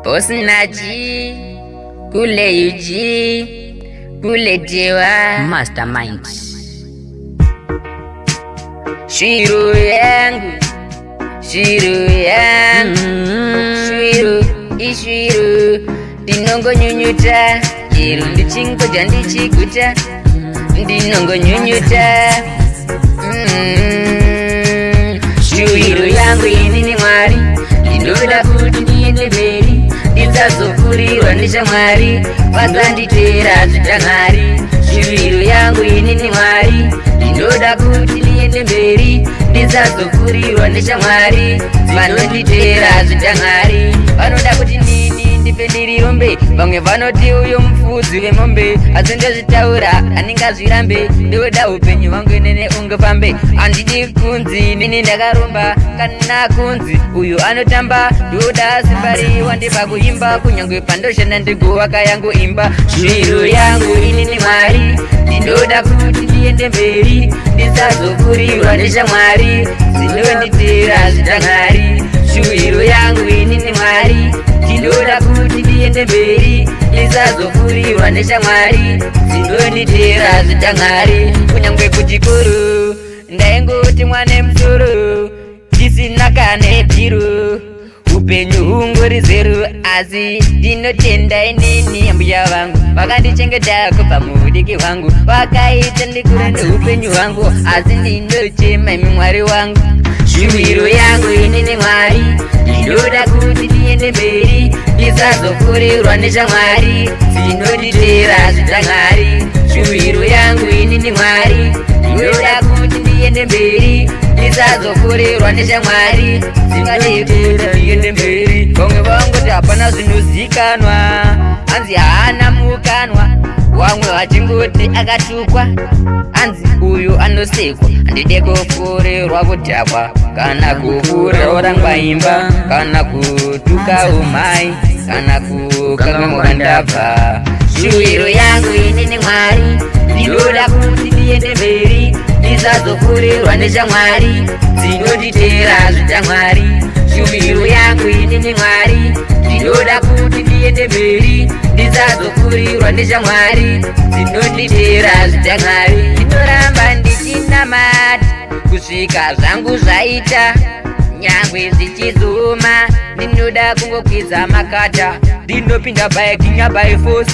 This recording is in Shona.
Osinachi, kule Yuji, kule Dewa Mastermind. Shiru yangu, shiru yangu, shiru, ishiru, dinongo nyunyuta, shiru ndichingo jandichikuta, dinongo nyunyuta. Shiru yangu ini ni mwari, ndinoda kuti ndiende mberi, ndisazofurirwa ndishamwari, vasanditera zvitangari. Shiru yangu ini ni mwari, ndinoda kuti ndiende mberi, ndisazofurirwa ndishamwari, vanonditera zvitangari. Vanoda kuti ndini ndipe ndirirombe, vamwe vanoti uyo mufudzi wemombe, asi ndozvitaura handingazvirambe. Ndoda upenyu hwangu nene ungefambe, handidi kunzi nini ndakaromba, kana kunzi uyu anotamba. Ndoda simbari wandipa kuimba, kunyangwe pandoshanda ndigowaka yangu imba. Shiru yangu ini ni mwari, ndinoda kuti ndiende mberi, ndisazofurirwa ndishamwari, dzinonditera zvitangari. Shiru yangu ini ni mwari, ndinoda kuti ndiende mberi, ndisazofurirwa ndishamwari, dzinonditera zvitangari. Kunyangwe kuchikoro ndaingoti mwane musoro, ndisina kane tiro, upenyu hungori zeru, asi ndinotenda inini mbuya vangu vakandichengeta kubva mudiki hwangu, vakaita ndikure neupenyu hwangu, asi ndinochema imi mwari wangu. Shiru yangu ini ni mwari, ndinoda kuti ndiende mberi, ndisazofurirwa ndishamwari, dzinonditera zvitangari. Shiru yangu ini ni mwari, ndinoda kuti ndiende mberi, ndisazofurirwa ndishamwari, dzinonditera ndiende mberi. Vamwe vangoti hapana zvinozikanwa, hanzi haana mukanwa, vamwe vachingoti akatukwa, hanzi uyu anosekwa. Handide kufurirwa kudhakwa, kana kufurirwa rangwaimba, kana kutuka umai, kana kukangamwa ndabva. Shiru yangu ini ni mwari, ndinoda kuti ndiende mberi, ndisazofurirwa ndishamwari, dzinonditera zvitangari. Shiru yangu ini ni mwari, ndinoda kuti ndiende mberi, ndisazofurirwa ndishamwari, dzinonditera zvitangari. Ndinoramba ndichinamata kusvika zvangu zvaita, nyangwe zvichizuma, ndinoda kungokwidza makata, ndinopinda by king by force.